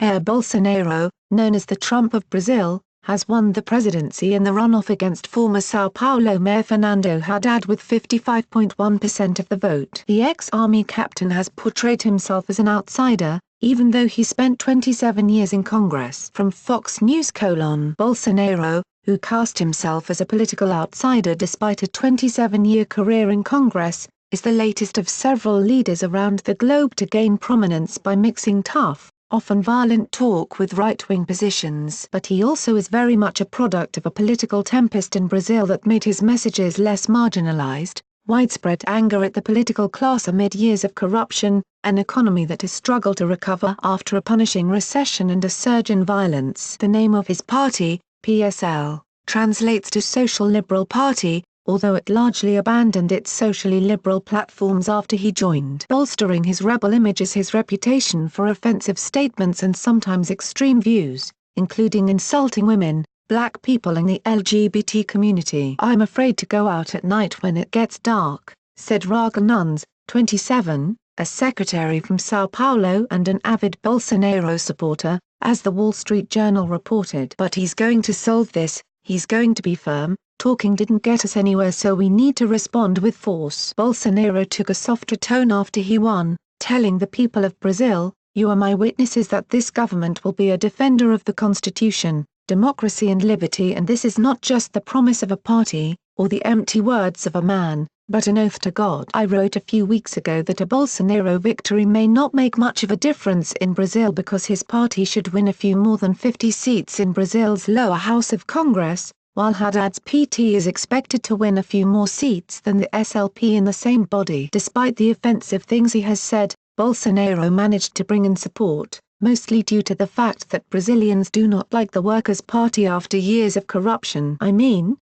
Jair Bolsonaro, known as the Trump of Brazil, has won the presidency in the runoff against former São Paulo Mayor Fernando Haddad with 55.1% of the vote. The ex-army captain has portrayed himself as an outsider, even though he spent 27 years in Congress. From Fox News: Bolsonaro, who cast himself as a political outsider despite a 27-year career in Congress, is the latest of several leaders around the globe to gain prominence by mixing tough, often violent talk with right-wing positions. But he also is very much a product of a political tempest in Brazil that made his messages less marginalized, widespread anger at the political class amid years of corruption, an economy that has struggled to recover after a punishing recession and a surge in violence. The name of his party, PSL, translates to Social Liberal Party, although it largely abandoned its socially liberal platforms after he joined. Bolstering his rebel image is his reputation for offensive statements and sometimes extreme views, including insulting women, black people and the LGBT community. "I'm afraid to go out at night when it gets dark," said Raga Nunes, 27, a secretary from São Paulo and an avid Bolsonaro supporter, as the Wall Street Journal reported. "But he's going to solve this, he's going to be firm. Talking didn't get us anywhere, so we need to respond with force." Bolsonaro took a softer tone after he won, telling the people of Brazil, "You are my witnesses that this government will be a defender of the Constitution, democracy and liberty, and this is not just the promise of a party, or the empty words of a man, but an oath to God." I wrote a few weeks ago that a Bolsonaro victory may not make much of a difference in Brazil because his party should win a few more than 50 seats in Brazil's lower house of Congress, while Haddad's PT is expected to win a few more seats than the SLP in the same body. Despite the offensive things he has said, Bolsonaro managed to bring in support, mostly due to the fact that Brazilians do not like the Workers' Party after years of corruption.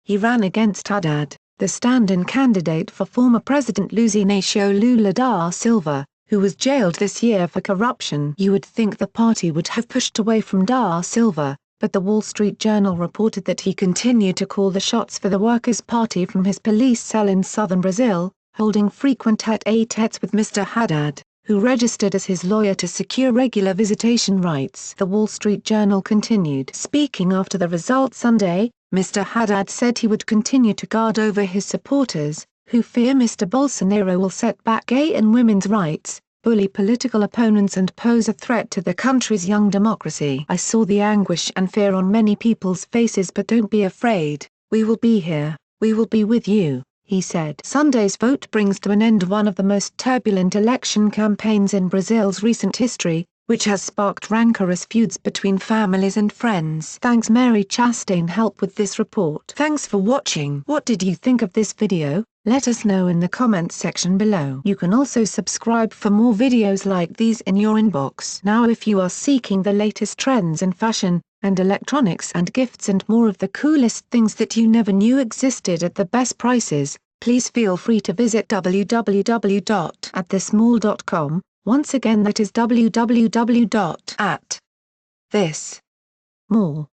He ran against Haddad, the stand-in candidate for former President Luiz Inácio Lula da Silva, who was jailed this year for corruption. You would think the party would have pushed away from da Silva, but the Wall Street Journal reported that he continued to call the shots for the Workers' Party from his police cell in southern Brazil, holding frequent tete-a-tetes with Mr. Haddad, who registered as his lawyer to secure regular visitation rights. The Wall Street Journal continued. Speaking after the result Sunday, Mr. Haddad said he would continue to guard over his supporters, who fear Mr. Bolsonaro will set back gay and women's rights, bully political opponents and pose a threat to the country's young democracy. "I saw the anguish and fear on many people's faces, but don't be afraid, we will be here, we will be with you," he said. Sunday's vote brings to an end one of the most turbulent election campaigns in Brazil's recent history, which has sparked rancorous feuds between families and friends. Thanks Mary Chastain help with this report. Thanks for watching. What did you think of this video? Let us know in the comments section below. You can also subscribe for more videos like these in your inbox. Now if you are seeking the latest trends in fashion, and electronics and gifts and more of the coolest things that you never knew existed at the best prices, please feel free to visit www.atthismall.com. Once again, that is www.atthismall.com.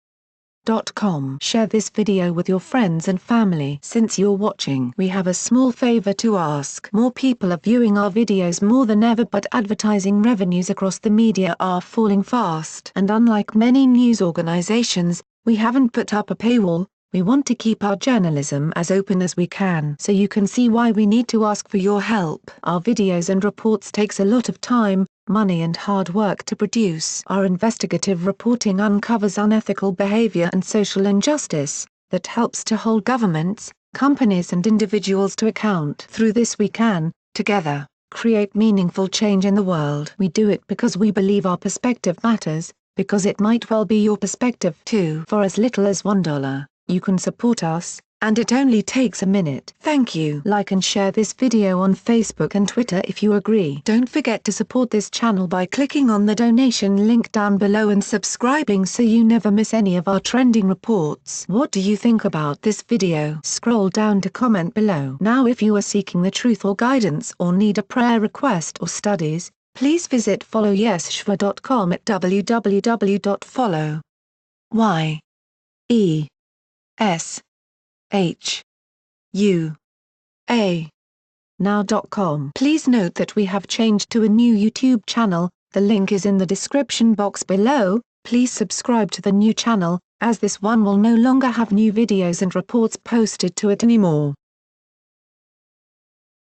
Share this video with your friends and family. Since you're watching, we have a small favor to ask. More people are viewing our videos more than ever, but advertising revenues across the media are falling fast. And unlike many news organizations, we haven't put up a paywall. We want to keep our journalism as open as we can, so you can see why we need to ask for your help. Our videos and reports takes a lot of time, money and hard work to produce. Our investigative reporting uncovers unethical behavior and social injustice that helps to hold governments, companies and individuals to account. Through this we can, together, create meaningful change in the world. We do it because we believe our perspective matters, because it might well be your perspective too. For as little as $1, you can support us, and it only takes a minute. Thank you. Like and share this video on Facebook and Twitter if you agree. Don't forget to support this channel by clicking on the donation link down below and subscribing so you never miss any of our trending reports. What do you think about this video? Scroll down to comment below. Now if you are seeking the truth or guidance or need a prayer request or studies, please visit followyeshua.com at www.followyeshua.now.com. Please note that we have changed to a new YouTube channel, The link is in the description box below. Please subscribe to the new channel, as this one will no longer have new videos and reports posted to it anymore.